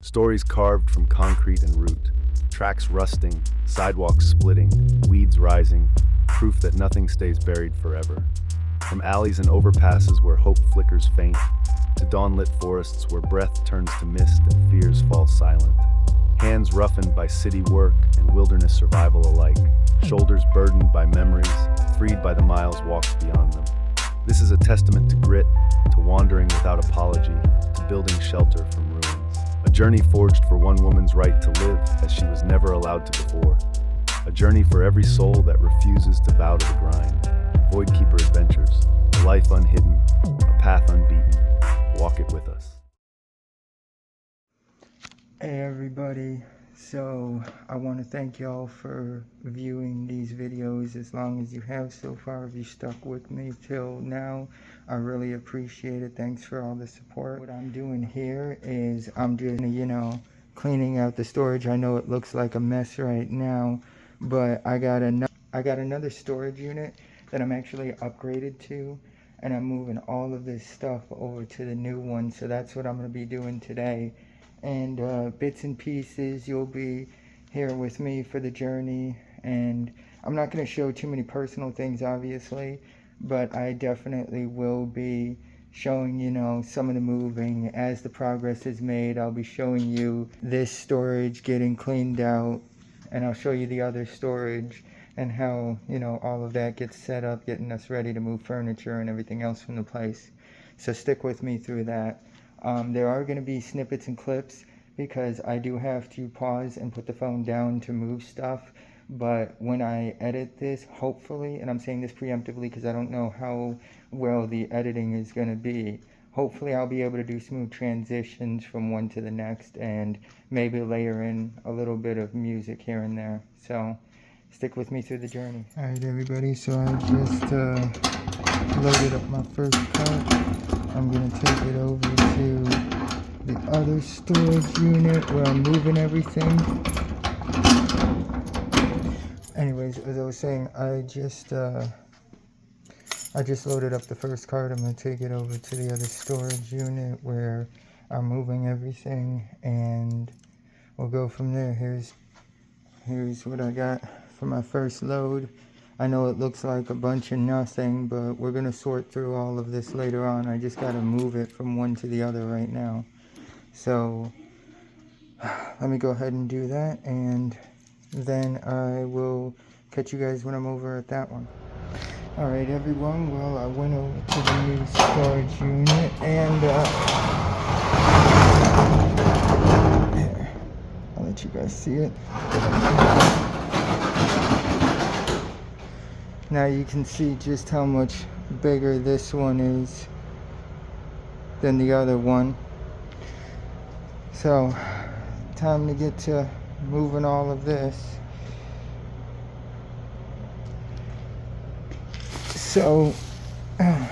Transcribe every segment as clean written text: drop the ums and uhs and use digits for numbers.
Stories carved from concrete and root, tracks rusting, sidewalks splitting, weeds rising, proof that nothing stays buried forever. From alleys and overpasses where hope flickers faint, to dawn-lit forests where breath turns to mist and fears fall silent. Hands roughened by city work and wilderness survival alike, shoulders burdened by memories, freed by the miles walked beyond them. This is a testament to grit, to wandering without apology, to building shelter from ruins. A journey forged for one woman's right to live as she was never allowed to before. A journey for every soul that refuses to bow to the grind. Voidkeeper Adventures, a life unhidden, a path unbeaten. Walk it with us. Hey everybody, so I want to thank y'all for viewing these videos as long as you have so far. If you stuck with me till now, I really appreciate it. Thanks for all the support. What I'm doing here is I'm just, cleaning out the storage. I know it looks like a mess right now, but I got another storage unit that I'm actually upgraded to, and I'm moving all of this stuff over to the new one. So that's what I'm going to be doing today. And bits and pieces, you'll be here with me for the journey. And I'm not going to show too many personal things, obviously, but I definitely will be showing, some of the moving as the progress is made. I'll be showing you this storage getting cleaned out, and I'll show you the other storage and how, all of that gets set up, getting us ready to move furniture and everything else from the place. So stick with me through that. There are going to be snippets and clips because I do have to pause and put the phone down to move stuff. But when I edit this, hopefully, and I'm saying this preemptively because I don't know how well the editing is going to be, hopefully I'll be able to do smooth transitions from one to the next and maybe layer in a little bit of music here and there. So stick with me through the journey. Alright everybody, so I just loaded up my first cart. I'm going to take it over to the other storage unit where I'm moving everything. Anyways, as I was saying, I just loaded up the first cart. I'm going to take it over to the other storage unit where I'm moving everything, and we'll go from there. Here's what I got for my first load. I know it looks like a bunch of nothing, but we're going to sort through all of this later on. I just got to move it from one to the other right now. So let me go ahead and do that, and then I will catch you guys when I'm over at that one. Alright everyone, well, I went over to the new storage unit, and here, I'll let you guys see it. Now you can see just how much bigger this one is than the other one. So, time to get to moving all of this. So, I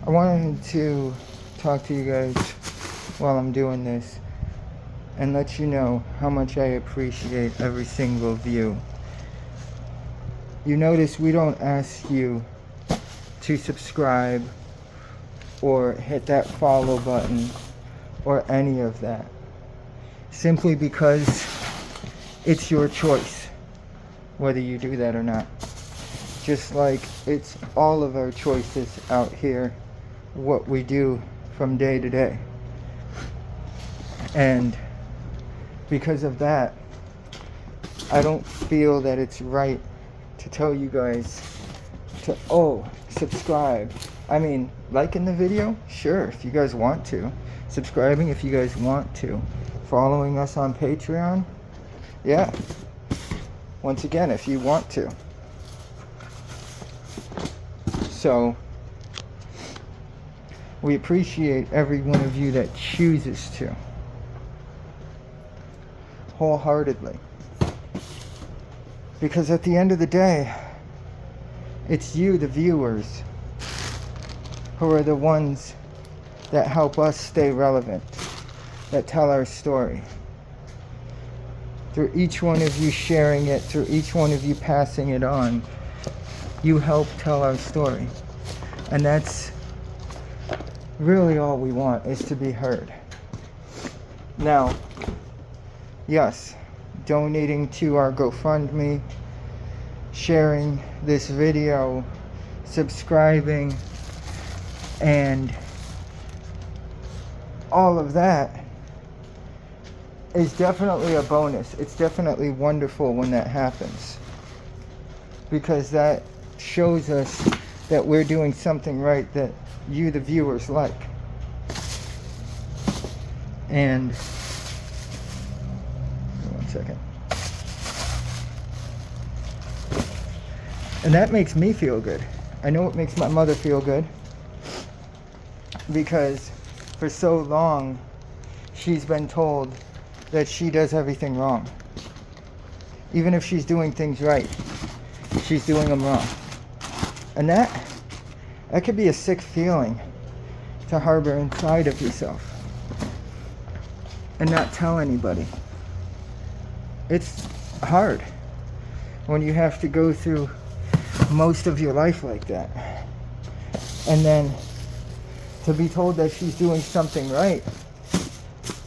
wanted to talk to you guys while I'm doing this and let you know how much I appreciate every single view. You notice we don't ask you to subscribe or hit that follow button or any of that, simply because it's your choice whether you do that or not. Just like it's all of our choices out here, what we do from day to day. And because of that, I don't feel that it's right to tell you guys to, subscribe. I mean, liking the video, sure, if you guys want to. Subscribing if you guys want to. Following us on Patreon, yeah. Once again, if you want to. So, we appreciate every one of you that chooses to. Wholeheartedly. Because at the end of the day, it's you, the viewers, who are the ones that help us stay relevant, that tell our story. Through each one of you sharing it, through each one of you passing it on, you help tell our story. And that's really all we want, is to be heard. Now, yes, donating to our GoFundMe, sharing this video, subscribing, and all of that is definitely a bonus. It's definitely wonderful when that happens, because that shows us that we're doing something right that you, the viewers, like. And one second. And that makes me feel good. I know it makes my mother feel good, because for so long she's been told that she does everything wrong. Even if she's doing things right, she's doing them wrong. And that could be a sick feeling to harbor inside of yourself and not tell anybody. It's hard when you have to go through most of your life like that, and then to be told that she's doing something right.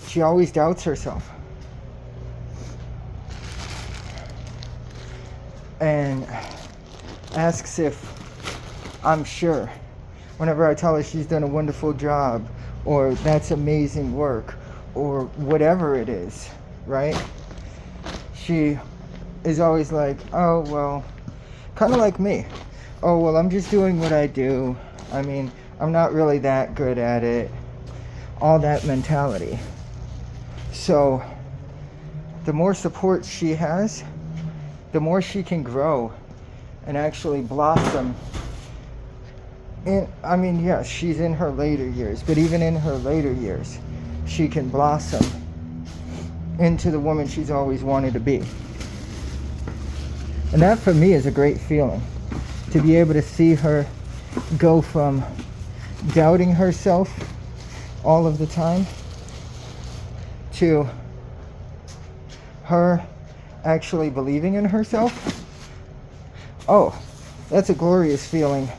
She always doubts herself and asks if I'm sure. Whenever I tell her she's done a wonderful job, or that's amazing work, or whatever it is, right? She is always like, oh, well, kind of like me. Oh, well, I'm just doing what I do. I mean, I'm not really that good at it. All that mentality. So, the more support she has, the more she can grow and actually blossom. And I mean, yes, she's in her later years, but even in her later years, she can blossom into the woman she's always wanted to be. And that for me is a great feeling, to be able to see her go from doubting herself all of the time to her actually believing in herself. Oh, that's a glorious feeling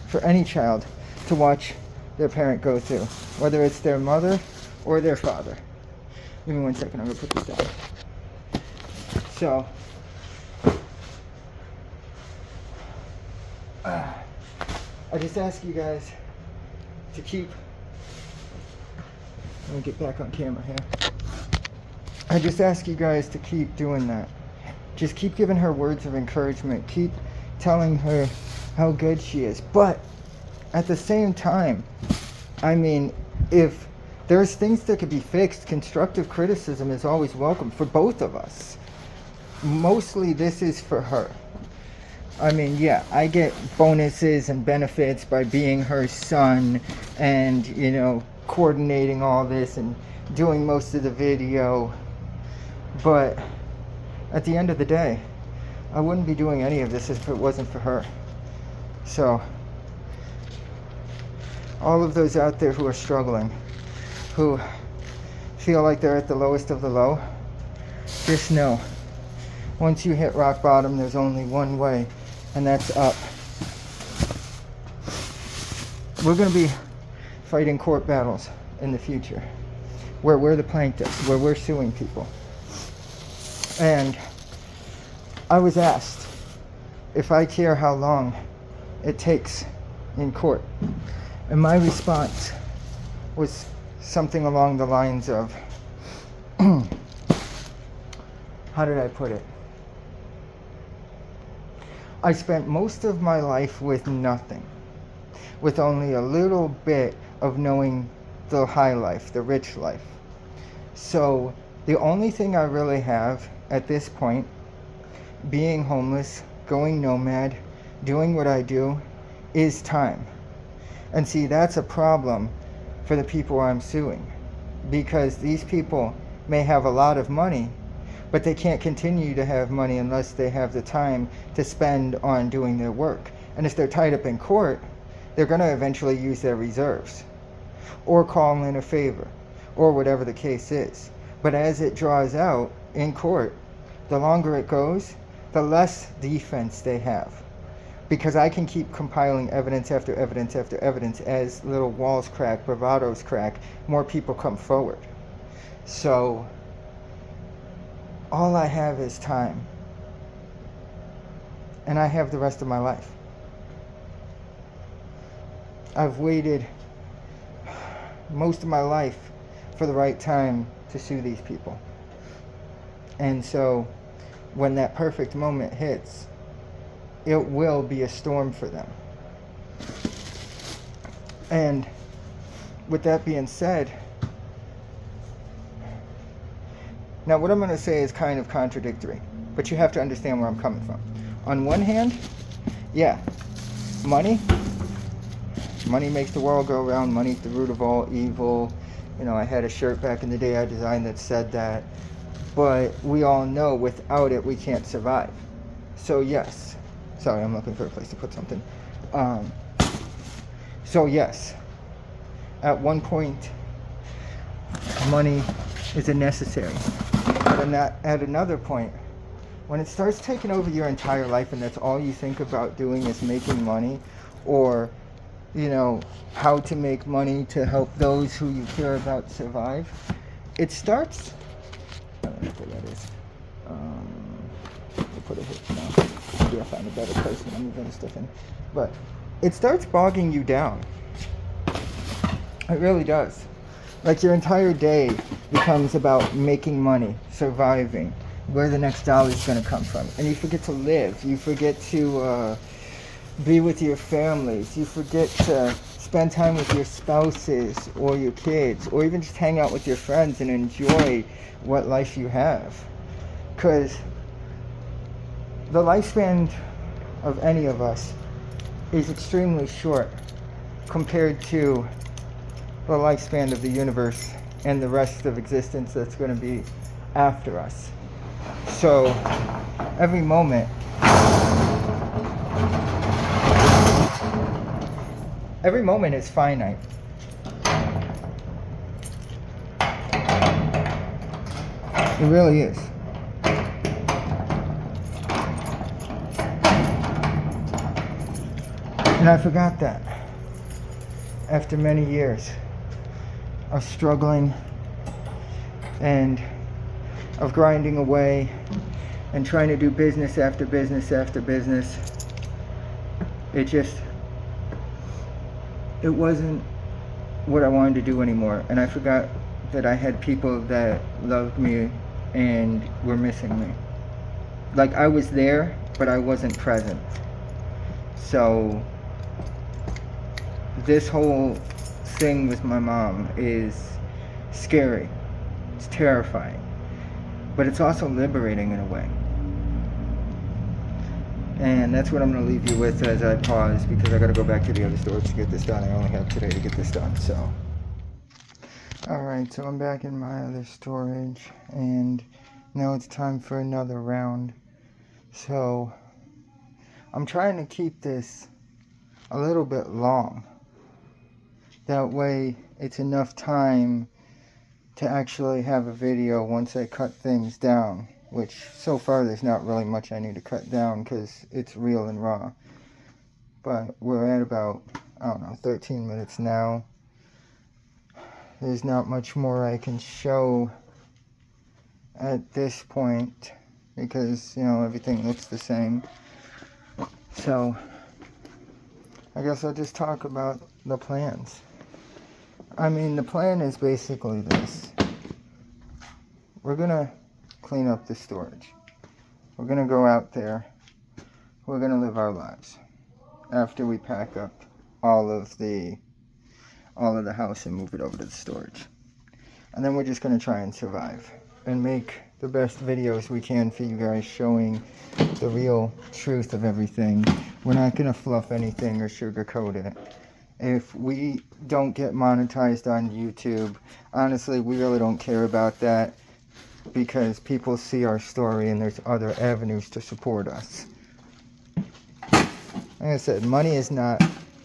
for any child to watch their parent go through, whether it's their mother or their father. Give me 1 second, I'm gonna put this down. So, I just ask you guys to keep, let me get back on camera here. I just ask you guys to keep doing that. Just keep giving her words of encouragement. Keep telling her how good she is. But at the same time, I mean, if there's things that could be fixed, constructive criticism is always welcome for both of us. Mostly this is for her. I mean, yeah, I get bonuses and benefits by being her son and, you know, coordinating all this and doing most of the video. But at the end of the day, I wouldn't be doing any of this if it wasn't for her. So, all of those out there who are struggling, who feel like they're at the lowest of the low, just know, once you hit rock bottom, there's only one way, and that's up. We're going to be fighting court battles in the future, where we're the plaintiffs, where we're suing people. And I was asked if I care how long it takes in court. And my response was something along the lines of, how did I put it? I spent most of my life with nothing, with only a little bit of knowing the high life, the rich life. So the only thing I really have at this point, being homeless, going nomad, doing what I do, is time. And see, that's a problem for the people I'm suing, because these people may have a lot of money, but they can't continue to have money unless they have the time to spend on doing their work. And if they're tied up in court, they're going to eventually use their reserves or call in a favor or whatever the case is. But as it draws out in court, the longer it goes, the less defense they have. Because I can keep compiling evidence after evidence after evidence. As little walls crack, bravados crack, more people come forward. So all I have is time, and I have the rest of my life. I've waited most of my life for the right time to sue these people. And so when that perfect moment hits, it will be a storm for them. And with that being said, now what I'm going to say is kind of contradictory, but you have to understand where I'm coming from. On one hand, yeah, money makes the world go round. Money's the root of all evil. You know, I had a shirt back in the day I designed that said that. But we all know without it we can't survive. So yes. Sorry, I'm looking for a place to put something. So yes, at one point, money is a necessary. At another point, when it starts taking over your entire life and that's all you think about doing is making money, or you know, how to make money to help those who you care about survive, it starts, I don't know what that is. I'll put it here now. Maybe I'll find a better place when I'm moving stuff in. But it starts bogging you down. It really does. Like your entire day becomes about making money, surviving, where the next dollar is going to come from. And you forget to live. You forget to be with your families. You forget to spend time with your spouses or your kids, or even just hang out with your friends and enjoy what life you have. Because the lifespan of any of us is extremely short compared to the lifespan of the universe and the rest of existence that's going to be after us. So every moment is finite. It really is. And I forgot that after many years of struggling and of grinding away and trying to do business after business after business. It wasn't what I wanted to do anymore, and I forgot that I had people that loved me and were missing me. Like, I was there, but I wasn't present. So this whole thing with my mom is scary. It's terrifying, but it's also liberating in a way. And that's what I'm going to leave you with as I pause, because I got to go back to the other storage to get this done. I only have today to get this done. So alright, so I'm back in my other storage, and now it's time for another round. So I'm trying to keep this a little bit long. That way it's enough time to actually have a video once I cut things down, which so far there's not really much I need to cut down because it's real and raw. But we're at about, 13 minutes now. There's not much more I can show at this point because, everything looks the same. So I guess I'll just talk about the plans. The plan is basically this. We're going to clean up the storage. We're going to go out there. We're going to live our lives after we pack up all of the house and move it over to the storage. And then we're just going to try and survive and make the best videos we can for you guys, showing the real truth of everything. We're not going to fluff anything or sugarcoat it. If we don't get monetized on YouTube, honestly, we really don't care about that, because people see our story and there's other avenues to support us. Like I said, money is not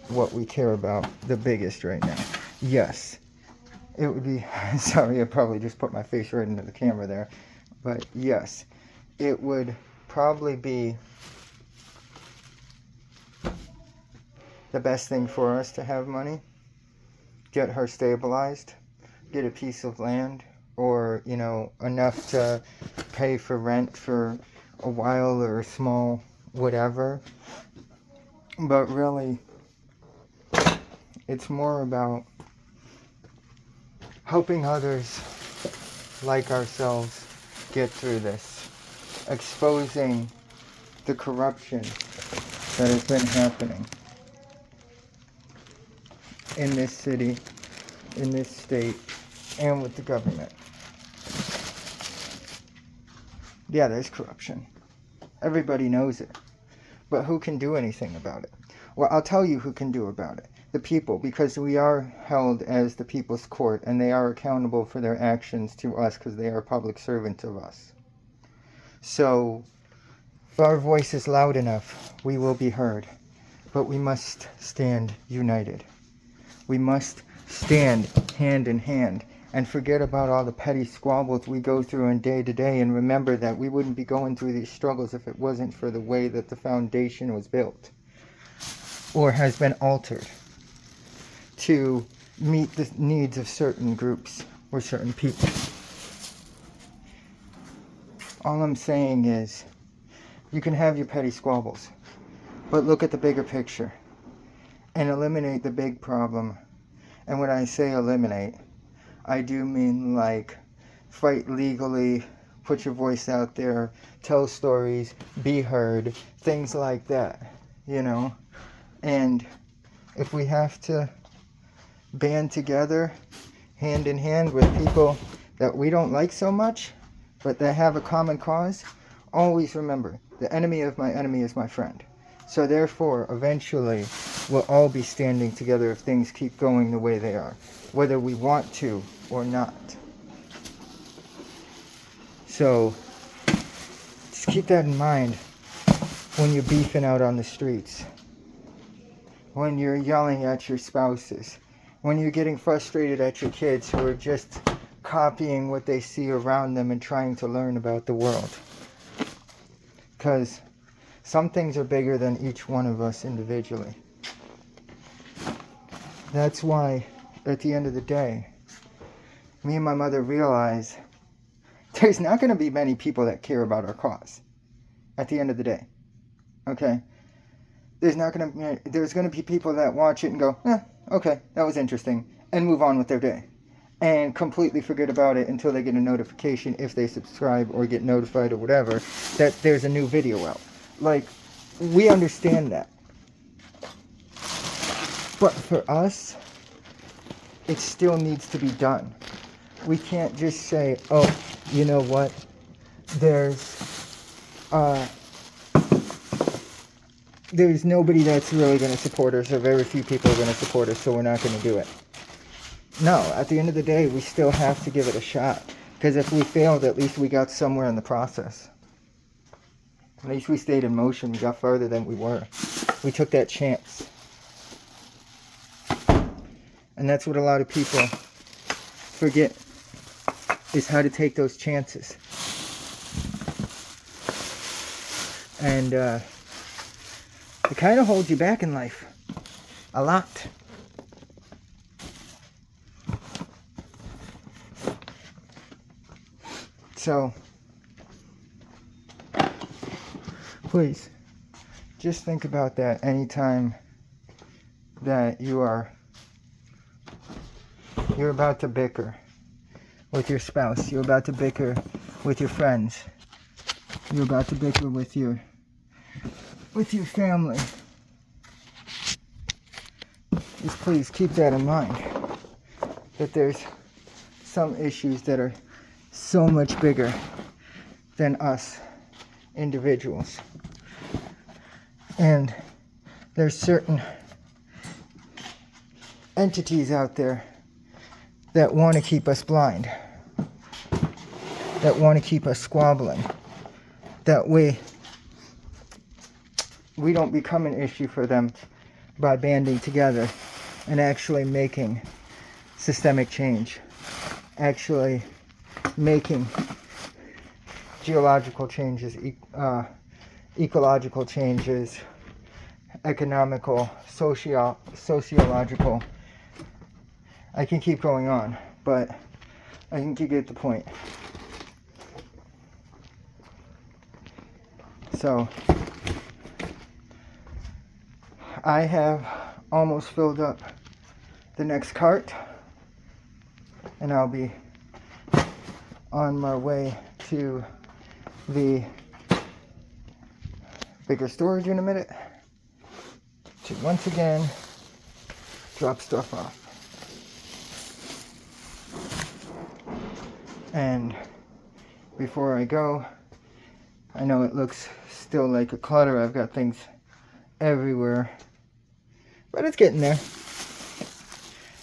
what we care about the biggest right now. Yes, it would be, sorry, I probably just put my face right into the camera there, but yes, it would probably be the best thing for us to have money, get her stabilized, get a piece of land, or, you know, enough to pay for rent for a while or a small whatever. But really, it's more about helping others like ourselves get through this, exposing the corruption that has been happening in this city, in this state, and with the government. Yeah, there's corruption. Everybody knows it. But who can do anything about it? Well, I'll tell you who can do about it. The people, because we are held as the people's court, and they are accountable for their actions to us because they are public servants of us. So, if our voice is loud enough, we will be heard. But we must stand united. We must stand hand in hand and forget about all the petty squabbles we go through in day to day, and remember that we wouldn't be going through these struggles if it wasn't for the way that the foundation was built or has been altered to meet the needs of certain groups or certain people. All I'm saying is, you can have your petty squabbles, but look at the bigger picture and eliminate the big problem. And when I say eliminate, I do mean like fight legally, put your voice out there, tell stories, be heard, things like that, you know. And if we have to band together, hand in hand with people that we don't like so much, but that have a common cause, always remember, the enemy of my enemy is my friend. So therefore, eventually, we'll all be standing together if things keep going the way they are, whether we want to or not. So, just keep that in mind when you're beefing out on the streets, when you're yelling at your spouses, when you're getting frustrated at your kids who are just copying what they see around them and trying to learn about the world. Because some things are bigger than each one of us individually. That's why, at the end of the day, me and my mother realize there's not going to be many people that care about our cause at the end of the day. Okay? There's going to be people that watch it and go, okay, that was interesting, and move on with their day. And completely forget about it until they get a notification, if they subscribe or get notified or whatever, that there's a new video out. Like, we understand that. But for us, it still needs to be done. We can't just say, oh, you know what, there's nobody that's really going to support us, or very few people are going to support us, so we're not going to do it. No, at the end of the day, we still have to give it a shot. Because if we failed, at least we got somewhere in the process. At least we stayed in motion. We got further than we were. We took that chance. And that's what a lot of people forget, is how to take those chances. And it kind of holds you back in life. A lot. So, please, just think about that anytime that you're about to bicker with your spouse, you're about to bicker with your friends, you're about to bicker with your family. Just please keep that in mind, that there's some issues that are so much bigger than us individuals. And there's certain entities out there that want to keep us blind, that want to keep us squabbling. That way, we don't become an issue for them by banding together and actually making systemic change, actually making geological changes, ecological changes, economical, sociological. I can keep going on, but I think you get the point. So I have almost filled up the next cart, and I'll be on my way to the bigger storage in a minute to once again drop stuff off. And before I go, I know it looks still like a clutter. I've got things everywhere, but it's getting there.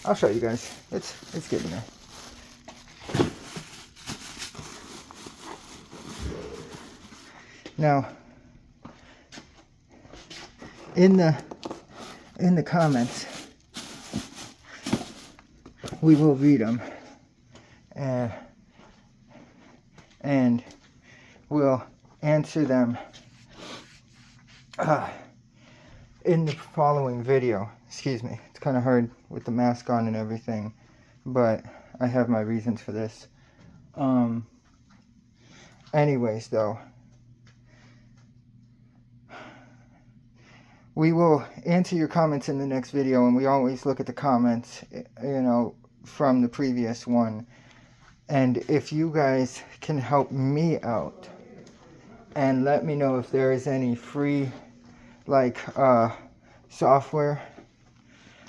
I'll show you guys. It's getting there. Now, in the comments, we will read them, and we'll answer them in the following video. Excuse me, it's kind of hard with the mask on and everything, but I have my reasons for this. Anyways, though, we will answer your comments in the next video, and we always look at the comments, you know, from the previous one. And if you guys can help me out and let me know if there is any free, like, software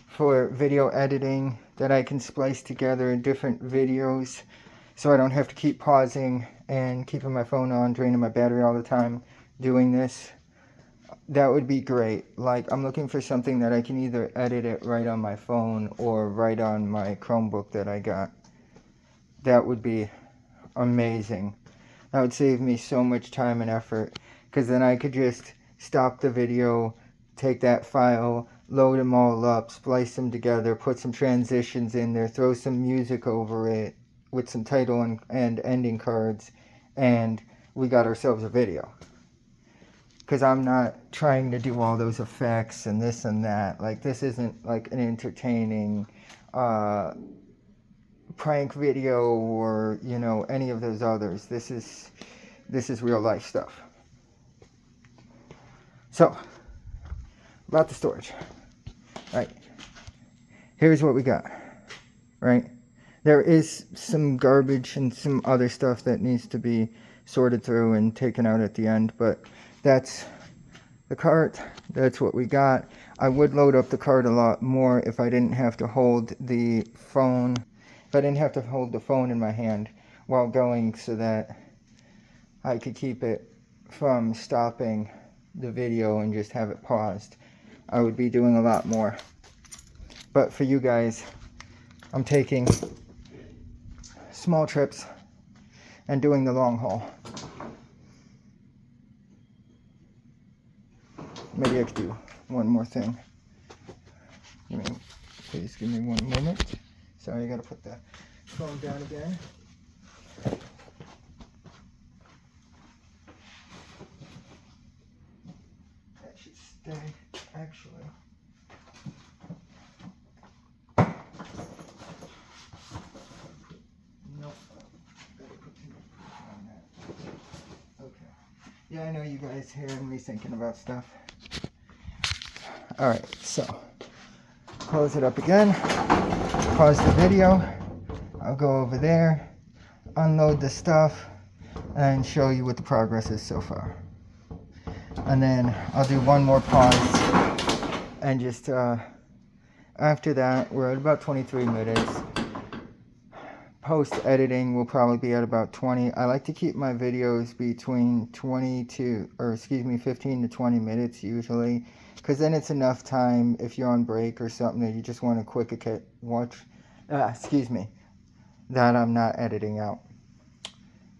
for video editing that I can splice together different videos so I don't have to keep pausing and keeping my phone on, draining my battery all the time doing this, that would be great. Like, I'm looking for something that I can either edit it right on my phone or right on my Chromebook that I got. That would be amazing. That would save me so much time and effort, because then I could just stop the video, take that file, load them all up, splice them together, put some transitions in there, throw some music over it with some title and ending cards, and we got ourselves a video. Because I'm not trying to do all those effects and this and that. Like, this isn't like an entertaining prank video or, you know, any of those others. This is real life stuff. So, about the storage. Right. Here's what we got. Right. There is some garbage and some other stuff that needs to be sorted through and taken out at the end, but that's the cart. That's what we got. I would load up the cart a lot more if I didn't have to hold the phone. If I didn't have to hold the phone in my hand while going, so that I could keep it from stopping the video and just have it paused, I would be doing a lot more. But for you guys, I'm taking small trips and doing the long haul. Maybe I could do one more thing. Please give me one moment. Sorry, I gotta put the phone down again. That should stay, actually. Nope. Gotta put some on that. Okay. Yeah, I know you guys hearing me thinking about stuff. Alright, so close it up again, pause the video, I'll go over there, unload the stuff, and show you what the progress is so far. And then I'll do one more pause, and just after that, we're at about 23 minutes. Post editing will probably be at about 20. I like to keep my videos between 15 to 20 minutes usually, because then it's enough time if you're on break or something that you just want a quick watch, that I'm not editing out.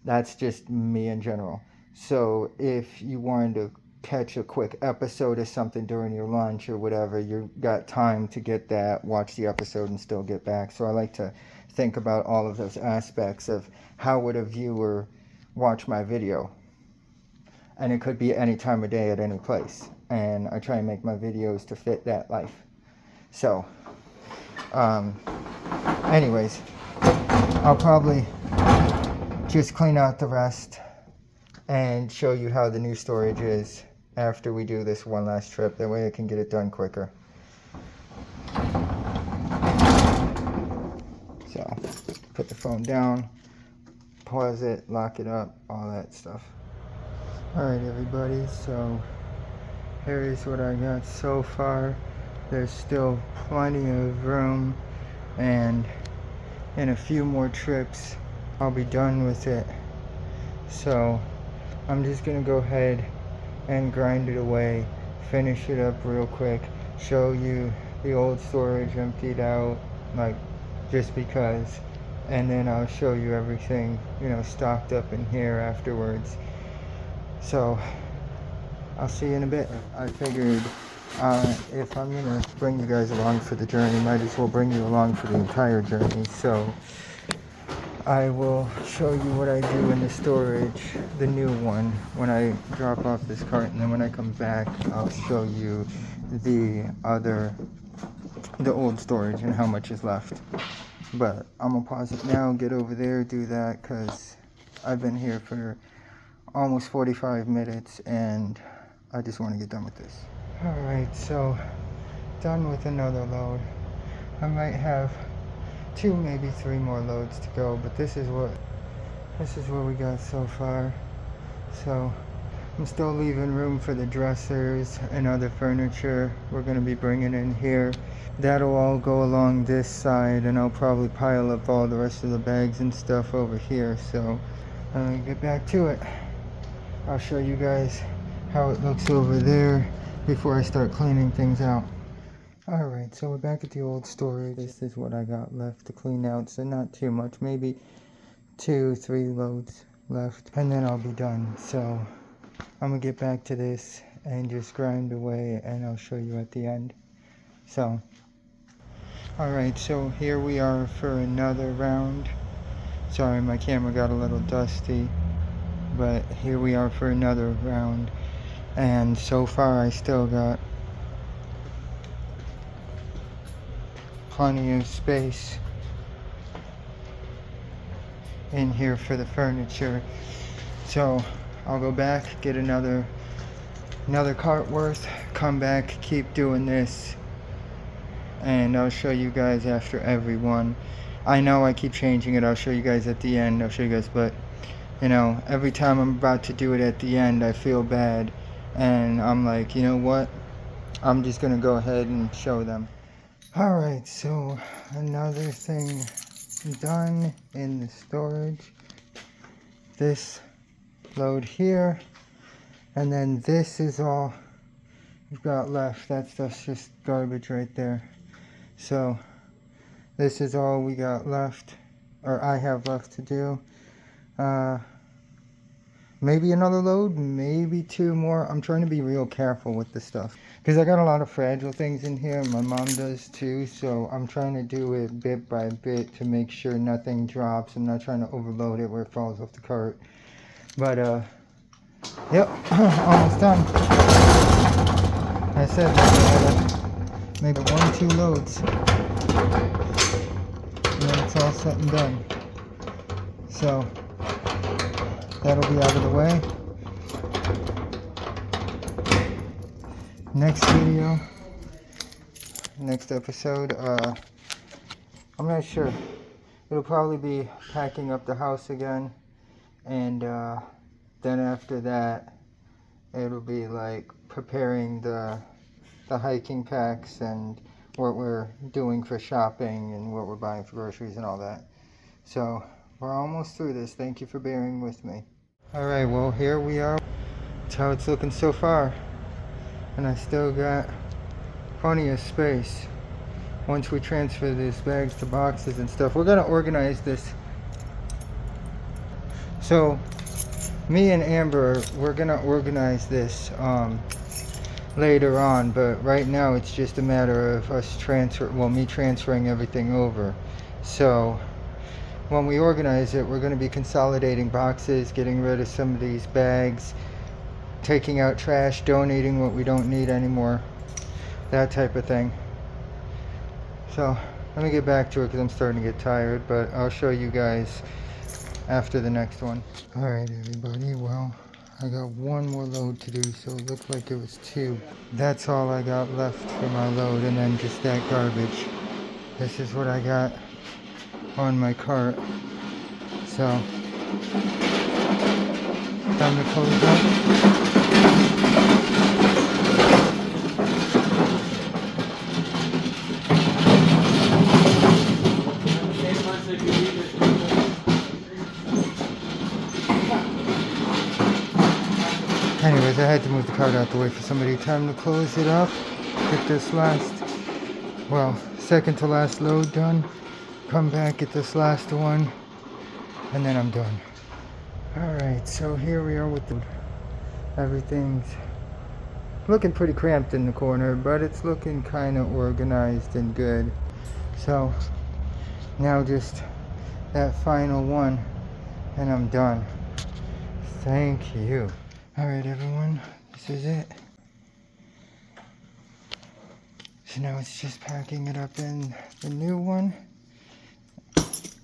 That's just me in general. So if you wanted to catch a quick episode of something during your lunch or whatever, you got time to get that, watch the episode and still get back. So I like to think about all of those aspects of how would a viewer watch my video. And it could be any time of day at any place. And I try and make my videos to fit that life. So, anyways, I'll probably just clean out the rest and show you how the new storage is after we do this one last trip. That way I can get it done quicker. So, put the phone down, pause it, lock it up, all that stuff. Alright everybody, so here is what I got so far. There's still plenty of room, and in a few more trips I'll be done with it. So I'm just gonna go ahead and grind it away, finish it up real quick, show you the old storage emptied out, like just because, and then I'll show you everything, you know, stocked up in here afterwards. So I'll see you in a bit. I figured if I'm gonna bring you guys along for the journey, might as well bring you along for the entire journey. So I will show you what I do in the storage, the new one, when I drop off this cart, and then when I come back I'll show you the old storage and how much is left. But I'm gonna pause it now, get over there, do that, because I've been here for almost 45 minutes and I just want to get done with this. Alright, so done with another load. I might have 2, maybe 3 more loads to go, but this is what we got so far. So I'm still leaving room for the dressers and other furniture we're going to be bringing in here. That'll all go along this side, and I'll probably pile up all the rest of the bags and stuff over here. So get back to it. I'll show you guys how it looks over there before I start cleaning things out. Alright, so we're back at the old storage. This is what I got left to clean out, so not too much, maybe 2-3 loads left, and then I'll be done. So I'm gonna get back to this and just grind away, and I'll show you at the end. So alright, so here we are for another round. Sorry, my camera got a little dusty, but here we are for another round, and so far I still got plenty of space in here for the furniture. So I'll go back, get another cart worth, come back, keep doing this, and I'll show you guys after every one. I know I keep changing it, I'll show you guys at the end, I'll show you guys, but you know, every time I'm about to do it at the end I feel bad, and I'm like, you know what, I'm just gonna go ahead and show them. Alright, so another thing done in the storage. This load here, and then this is all we've got left. That stuff's just garbage right there. So this is all we got left, or I have left to do. Maybe another load, maybe 2 more. I'm trying to be real careful with this stuff because I got a lot of fragile things in here. My mom does too, so I'm trying to do it bit by bit to make sure nothing drops. I'm not trying to overload it where it falls off the cart. But yep, almost done. I said maybe 1-2 loads, and then it's all said and done. So that'll be out of the way. Next video, next episode, I'm not sure. It'll probably be packing up the house again, and then after that it'll be like preparing the hiking packs and what we're doing for shopping and what we're buying for groceries and all that. So we're almost through this. Thank you for bearing with me. Alright, well here we are. That's how it's looking so far. And I still got plenty of space. Once we transfer these bags to boxes and stuff, we're going to organize this. So me and Amber, we're going to organize this later on, but right now it's just a matter of us me transferring everything over. So when we organize it, we're going to be consolidating boxes, getting rid of some of these bags, taking out trash, donating what we don't need anymore, that type of thing. So let me get back to it because I'm starting to get tired, but I'll show you guys after the next one. Alright everybody, well, I got one more load to do, so it looked like it was 2. That's all I got left for my load, and then just that garbage. This is what I got on my cart. So, time to close up. Anyways, I had to move the cart out the way for somebody. Time to close it up. Get this second to last load done. Come back, get this last one, and then I'm done. Alright, so here we are with everything's looking pretty cramped in the corner, but it's looking kind of organized and good. So now just that final one, and I'm done. Thank you. Alright everyone, this is it. So now it's just packing it up in the new one,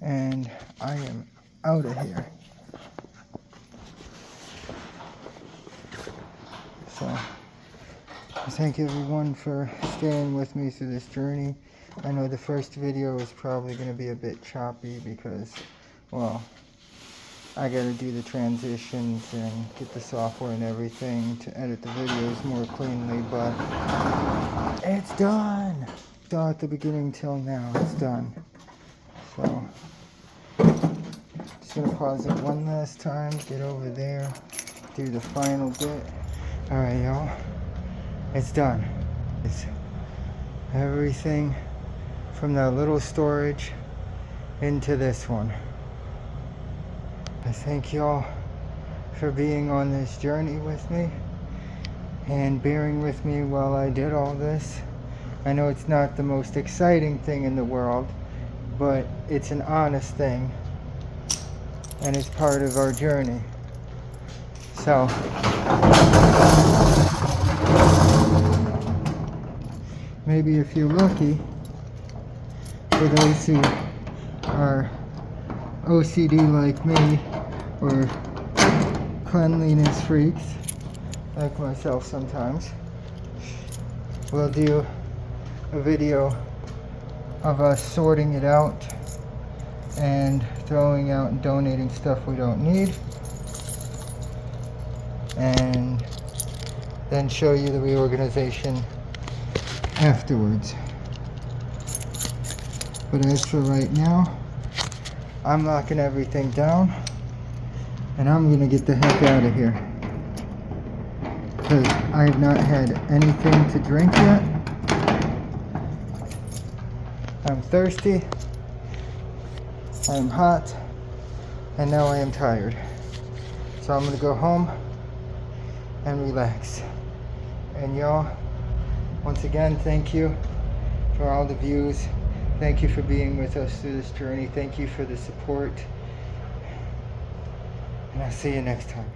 and I am out of here. So thank everyone for staying with me through this journey. I know the first video is probably going to be a bit choppy because, well, I gotta do the transitions and get the software and everything to edit the videos more cleanly, but it's done! Start at the beginning till now, it's done. So, just gonna pause it one last time, get over there, do the final bit. Alright y'all, it's done. It's everything from that little storage into this one. I thank y'all for being on this journey with me and bearing with me while I did all this. I know it's not the most exciting thing in the world, but it's an honest thing and it's part of our journey. So, maybe if you're lucky, for those who are OCD like me, or cleanliness freaks like myself sometimes, we'll do a video of us sorting it out and throwing out and donating stuff we don't need, and then show you the reorganization afterwards. But as for right now, I'm locking everything down and I'm gonna get the heck out of here because I have not had anything to drink yet. I'm thirsty, I am hot, and now I am tired. So I'm gonna go home and relax. And y'all, once again, thank you for all the views. Thank you for being with us through this journey. Thank you for the support. And I'll see you next time.